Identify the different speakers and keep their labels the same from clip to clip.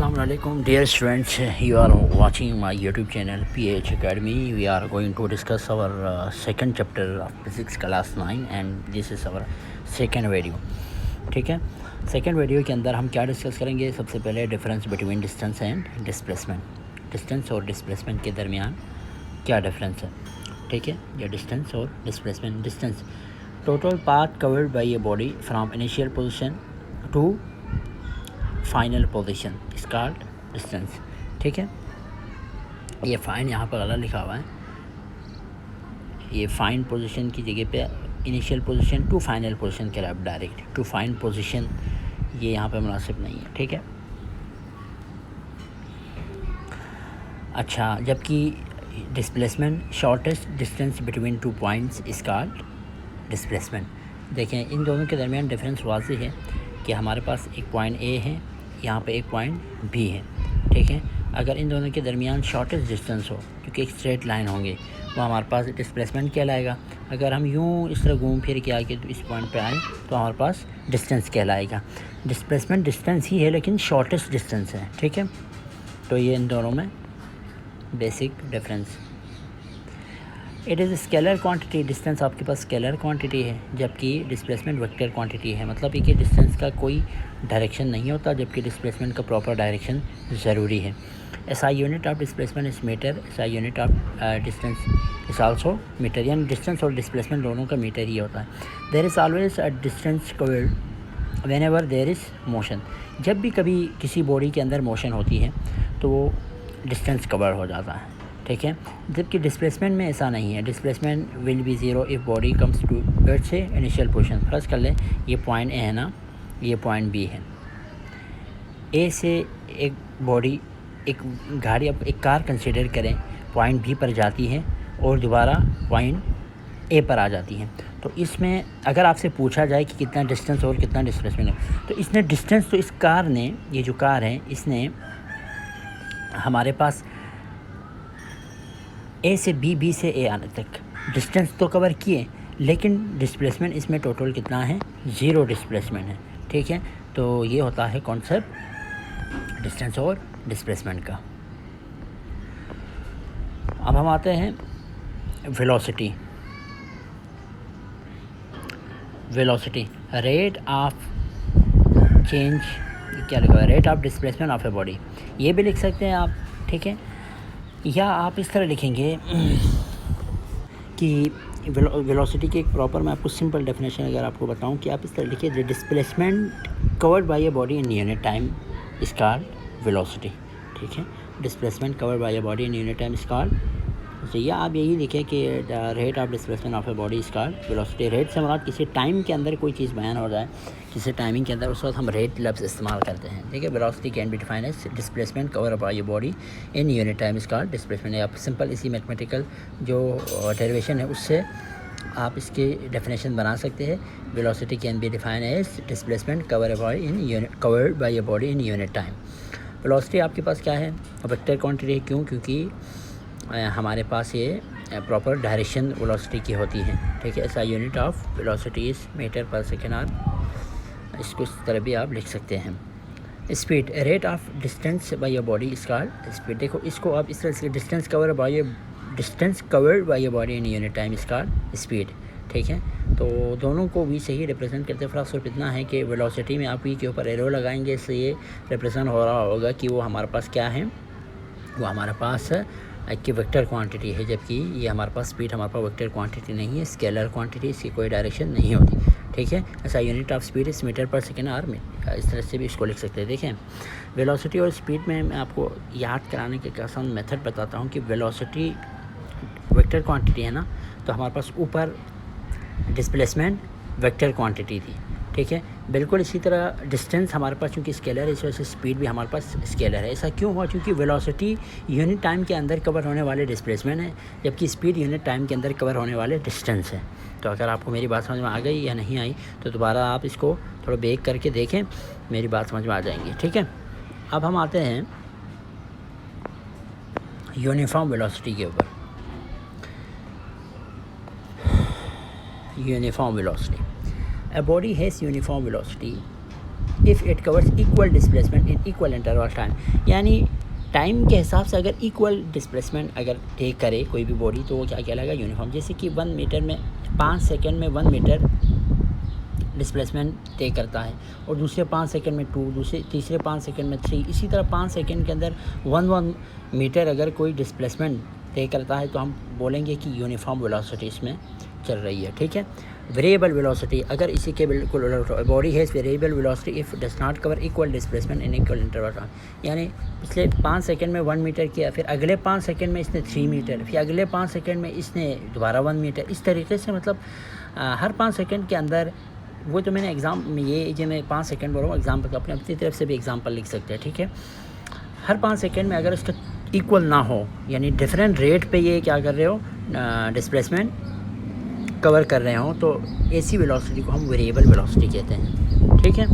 Speaker 1: Assalamualaikum dear students, you are watching my YouTube channel PH Academy. We are going to discuss our second chapter of physics class 9 and this is our second video. ठीक है, second video के अंदर हम क्या discuss करेंगे? सबसे पहले difference between distance and displacement. Distance और डिस्प्लेसमेंट के दरमियान क्या डिफरेंस है? ठीक है, ये डिस्टेंस और displacement. Distance total path covered by a body from initial position to final position is called distance. ठीक है, ये फाइन यहाँ पर गलत लिखा हुआ है, ये फाइन पोजीशन की जगह पे initial position to final position के लिए डायरेक्ट टू फाइन पोजीशन ये यहाँ पे मुनासिब नहीं है। ठीक है, अच्छा, जबकि displacement shortest distance between two points is called displacement. देखें, इन दोनों के दरमियान डिफरेंस वाज़ेह है कि हमारे पास एक पॉइंट ए है, यहाँ पे एक पॉइंट बी है। ठीक है, अगर इन दोनों के दरमियान शॉर्टेस्ट डिस्टेंस हो, क्योंकि एक स्ट्रेट लाइन होंगे, वो हमारे पास डिस्प्लेसमेंट कहलाएगा। अगर हम यूँ इस तरह घूम फिर के आके तो इस पॉइंट पे आए तो हमारे पास डिस्टेंस कहलाएगा। डिस्प्लेसमेंट डिस्टेंस ही है लेकिन शॉर्टेस्ट डिस्टेंस है। ठीक है, तो ये इन दोनों में basic difference. It is scalar quantity, distance आपके पास स्केलर क्वांटिटी है जबकि डिस्प्लेसमेंट वेक्टर क्वांटिटी है। मतलब ये कि डिस्टेंस का कोई डायरेक्शन नहीं होता जबकि डिस्प्लेसमेंट का प्रॉपर डायरेक्शन ज़रूरी है। SI unit of displacement is metre, SI unit of distance is also metre, यानी डिस्टेंस और डिस्प्लेसमेंट दोनों का मीटर ही होता है। There is always a distance covered whenever there is motion. जब भी कभी किसी बॉडी के अंदर मोशन होती है तो वो डिस्टेंस कवर हो जाता है। ठीक है, जबकि डिस्प्लेसमेंट में ऐसा नहीं है। Displacement will be zero if body comes to earth से इनिशियल पोजीशन। फर्ज कर लें ये पॉइंट ए है ना, ये पॉइंट बी है। ए से एक बॉडी, एक गाड़ी, अब एक कार कंसिडर करें, पॉइंट बी पर जाती है और दोबारा पॉइंट ए पर आ जाती है। तो इसमें अगर आपसे पूछा जाए कि कितना डिस्टेंस और कितना डिस्प्लेसमेंट है, तो इसने डिस्टेंस, तो इस कार ने, ये जो कार है, इसने हमारे पास ए से बी, बी से ए आने तक डिस्टेंस तो कवर किए, लेकिन डिस्प्लेसमेंट इसमें टोटल कितना है? ज़ीरो डिस्प्लेसमेंट है। ठीक है, तो ये होता है कॉन्सेप्ट डिस्टेंस और डिस्प्लेसमेंट का। अब हम आते हैं velocity. Velocity rate of change, क्या लिखा है? Rate of displacement of a body, ये भी लिख सकते हैं आप। ठीक है, या आप इस तरह लिखेंगे कि वेलोसिटी की एक प्रॉपर, मैं आपको सिंपल डेफिनेशन अगर आपको बताऊं कि आप इस तरह लिखिए, the displacement covered by a body in unit time is called velocity. ठीक है, displacement covered by a body in unit time is called, या आप यही लिखें कि the rate of displacement of A body is called velocity. Rate से मुराद किसी time के अंदर कोई चीज़ बयान हो जाए, किसी टाइमिंग के अंदर, उस वक्त हम रेट लफ्ज़ इस्तेमाल करते हैं। ठीक है, velocity can be defined as displacement cover by a body in unit time is called displacement. आप सिंपल इसी मैथमेटिकल जो डेरिवेशन है उससे आप इसकी डेफिनेशन बना सकते हैं। Velocity can be defined as displacement covered by a body in unit time. Velocity आपके पास क्या है? वेक्टर क्वांटिटी है। क्यों? क्योंकि हमारे पास ये प्रॉपर डायरेक्शन वेलोसिटी की होती है। ठीक है, ऐसा unit of velocity is metre per second or, इसको इस तरह भी आप लिख सकते हैं। Speed rate of distance by a body is called speed. देखो, इसको आप इस तरह से distance covered by a body in unit time is called speed. ठीक है, तो दोनों को भी सही रिप्रेजेंट करते हैं। फ़र्क सिर्फ इतना है कि वेलोसिटी में आप वी के ऊपर एरो लगाएंगे, इससे ये रिप्रेजेंट हो रहा होगा कि वो हमारे पास क्या है, वो हमारे पास की वेक्टर क्वांटिटी है, जबकि ये हमारे पास स्पीड, हमारे पास वेक्टर क्वांटिटी नहीं है, स्केलर क्वांटिटी, इसकी कोई डायरेक्शन नहीं होती। ठीक है, ऐसा यूनिट ऑफ स्पीड इस मीटर पर सेकेंड आर में, इस तरह से भी इसको लिख सकते हैं। देखें, वेलोसिटी और स्पीड में मैं आपको याद कराने के एक आसान मेथड बताता हूँ कि वेलोसिटी वेक्टर क्वांटिटी है ना, तो हमारे पास ऊपर डिस्प्लेसमेंट वेक्टर क्वांटिटी थी। ठीक है, बिल्कुल इसी तरह डिस्टेंस हमारे पास चूँकि स्केलर है, इस वजह से स्पीड भी हमारे पास स्केलर है। ऐसा क्यों हुआ? क्योंकि वेलोसिटी यूनिट टाइम के अंदर कवर होने वाले डिस्प्लेसमेंट है, जबकि स्पीड यूनिट टाइम के अंदर कवर होने वाले डिस्टेंस है। तो अगर आपको मेरी बात समझ में आ गई या नहीं आई तो दोबारा आप इसको थोड़ा बेक करके देखें, मेरी बात समझ में आ जाएंगी। ठीक है, अब हम आते हैं यूनिफॉर्म वेलोसिटी के ऊपर। Uniform velocity, a body has uniform velocity if it covers equal displacement in equal interval time, यानी टाइम के हिसाब से अगर इक्वल डिस्प्लेसमेंट अगर टेक करे कोई भी बॉडी तो वो क्या कहलाएगा, यूनिफॉर्म। जैसे कि 1 मीटर में 5 सेकंड में 1 मीटर डिस्प्लेसमेंट टेक करता है, और दूसरे 5 सेकंड में 2, तीसरे 5 सेकंड में 3, इसी तरह 5 सेकंड के अंदर 1 मीटर अगर कोई डिस्प्लेसमेंट तय करता है तो हम बोलेंगे कि यूनिफॉर्म वेलोसिटी इसमें चल रही है। ठीक है। वेरिएबल वेलोसिटी, अगर इसी के बिल्कुल बॉडी है variable velocity if does not cover equal displacement in equal interval time, यानी पिछले 5 सेकंड में 1 मीटर किया, फिर अगले 5 सेकंड में इसने 3 मीटर, फिर अगले 5 सेकंड में इसने दोबारा 1 मीटर, इस तरीके से मतलब हर 5 सेकंड के अंदर, वो तो मैंने एग्ज़ाम में ये जो मैं 5 सेकंड बोल रहा हूँ एग्ज़ाम्पल, अपनी तरफ से भी एग्ज़ाम्पल लिख सकते हैं। ठीक है। हर 5 सेकंड में अगर उसका इक्वल ना हो, यानी डिफरेंट रेट पे ये क्या कर रहे हो, डिस्प्लेसमेंट कवर कर रहे हो, तो ऐसी वेलोसिटी को हम वेरिएबल वेलोसिटी कहते हैं। ठीक है।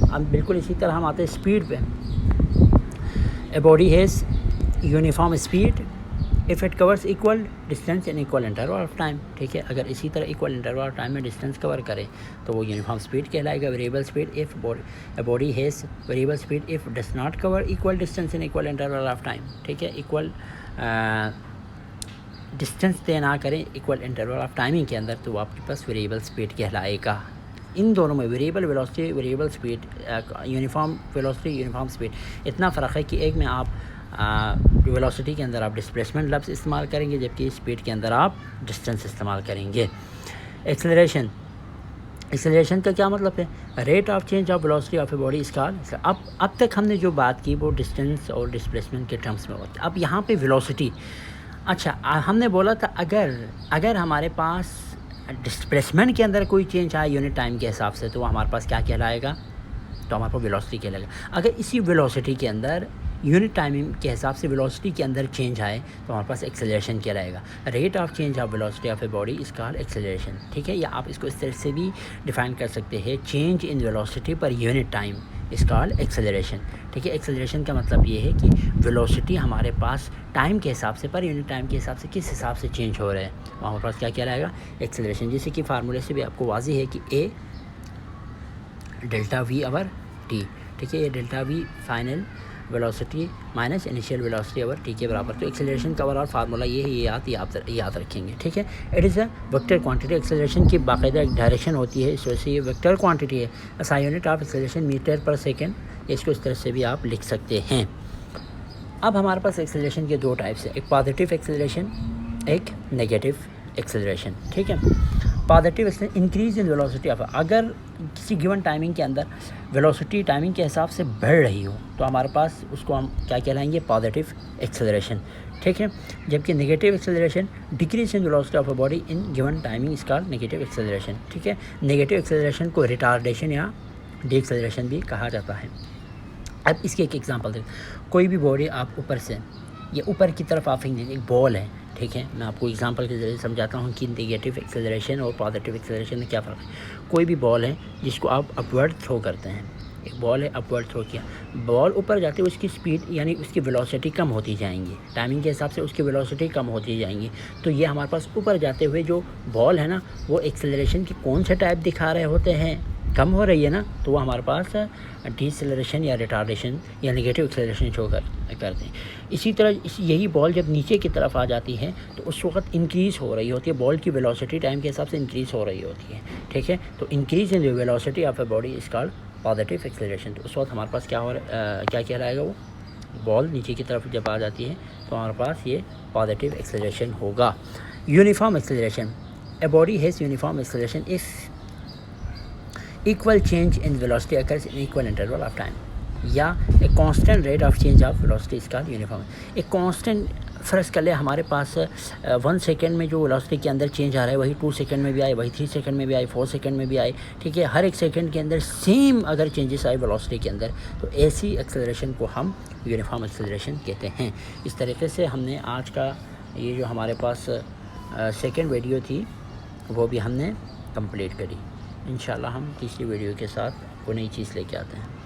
Speaker 1: अब बिल्कुल इसी तरह हम आते हैं स्पीड पे। A body has uniform speed if it covers equal distance in equal interval of time. ठीक है। अगर इसी तरह इक्वल इंटरवल ऑफ टाइम में डिस्टेंस कवर करे तो वो यूनिफॉर्म स्पीड कहलाएगा। Variable speed if a body has variable speed if does not cover equal distance in equal interval of time. ठीक है। इक्वल डिस्टेंस तय ना करें इक्वल इंटरवल ऑफ टाइमिंग के अंदर तो वो आपके पास वेरिएबल स्पीड कहलाएगा। इन दोनों में variable velocity, variable speed, uniform velocity, uniform speed, इतना फ़र्क है कि एक में आप वेलोसिटी के अंदर आप डिस्प्लेसमेंट लफ्ज़ इस्तेमाल करेंगे, जबकि स्पीड के अंदर आप डिस्टेंस इस्तेमाल करेंगे। एक्सेलरेशन, एक्सेलरेशन का क्या मतलब है, rate of change of velocity of A body is called. अब तक हमने जो बात की वो डिस्टेंस और डिस्प्लेसमेंट के टर्म्स में होती है। अब यहाँ पे वेलोसिटी, अच्छा हमने बोला था अगर हमारे पास डिस्प्लेसमेंट के अंदर कोई चेंज आए यूनिट टाइम के हिसाब से तो हमारे पास क्या कहलाएगा, तो हमारे पास वेलोसिटी कहलाएगा। अगर इसी वेलोसिटी के अंदर यूनिट टाइमिंग के हिसाब से वेलोसिटी के अंदर चेंज आए तो हमारे पास एक्सेलरेशन कहलाएगा। Rate of change of velocity of A body is called acceleration. ठीक है। या आप इसको इस तरह से भी डिफाइन कर सकते हैं, change in velocity per unit time is called acceleration. ठीक है। एक्सेलरेशन का मतलब ये है कि वेलोसिटी हमारे पास टाइम के हिसाब से, पर यूनिट टाइम के हिसाब से किस हिसाब से चेंज हो रहे हैं, हमारे पास क्या कहलाएगा, एक्सेलरेशन। जैसे कि फार्मूले से भी आपको वाज़ी है कि ए डेल्टा वी ओवर टी। ठीक है। ये delta we final velocity minus initial velocity over T के बराबर। तो एक्सेलरेशन का ओवरऑल फार्मूला ये है, ये याद रखेंगे। ठीक है। It is a vector quantity. Acceleration की बाकायदा एक डायरेक्शन होती है, इस वजह से ये वेक्टर क्वांटिटी है। SI unit of acceleration metre per second, इसको इस तरह से भी आप लिख सकते हैं। अब हमारे पास एक्सेलरेशन के 2 टाइप्स है, एक पॉजिटिव एक्सेलरेशन, एक नेगेटिव एक्सेलरेशन। ठीक है। Positive acceleration increase in velocity of, अगर किसी गिवन टाइमिंग के अंदर वेलोसिटी टाइमिंग के हिसाब से बढ़ रही हो तो हमारे पास उसको हम क्या कहलाएंगे, पॉजिटिव एक्सेलरेशन। ठीक है। जबकि negative acceleration decrease in velocity of a body in given timing is called negative acceleration. ठीक है। नेगेटिव एक्सेलरेशन को रिटार्डेशन या डी एक्सेलरेशन भी कहा जाता है। अब इसके एक एग्जांपल दें, कोई भी बॉडी आप ऊपर से या ऊपर की तरफ आप फेंक दीजिए, एक बॉल है। ठीक है। मैं आपको एग्जांपल के ज़रिए समझाता हूँ कि नेगेटिव एक्सेलरेशन और पॉजिटिव एक्सेलरेशन में क्या फ़र्क है। कोई भी बॉल है जिसको आप अपवर्ड थ्रो करते हैं, एक बॉल है अपवर्ड थ्रो किया, बॉल ऊपर जाते हुए उसकी स्पीड यानी उसकी वेलोसिटी कम होती जाएंगी, टाइमिंग के हिसाब से उसकी वेलोसिटी कम होती जाएंगी। तो ये हमारे पास ऊपर जाते हुए जो बॉल है ना, वो एक्सेलरेशन के कौन से टाइप दिखा रहे होते हैं, कम हो रही है ना, तो वो हमारे पास डीसेलरेशन या रिटार्डेशन या नेगेटिव एक्सेलरेशन शो करते हैं। इसी तरह यही बॉल जब नीचे की तरफ आ जाती है तो उस वक्त इंक्रीज़ हो रही होती है, बॉल की वेलोसिटी टाइम के हिसाब से इंक्रीज़ हो रही होती है। ठीक है। तो increase in the velocity of A body is called positive acceleration. तो उस वक्त हमारे पास क्या कहलाएगा, वो बॉल नीचे की तरफ जब आ जाती है तो हमारे पास ये पॉजिटिव एक्सेलरेशन होगा। Uniform acceleration, a body has uniform acceleration if equal change in velocity occurs in equal interval of time, या a constant rate of change of velocity is called uniform। एक constant फ़र्ज़ कर ले हमारे पास 1 second में जो velocity के अंदर चेंज आ रहा है वही 2 सेकेंड में भी आए, वही 3 सेकेंड में भी आए, 4 सेकेंड में भी आए। ठीक है। हर एक सेकेंड के अंदर सेम अगर चेंजेस आए वेलोसिटी के अंदर तो ऐसी एक्सेलरेशन को हम यूनिफॉर्म एक्सेलरेशन कहते हैं। इस तरीके से हमने आज का ये जो हमारे पास सेकेंड वीडियो थी वो भी हमने कंप्लीट करी। इंशाल्लाह हम तीसरी वीडियो के साथ वो नई चीज़ लेके आते हैं।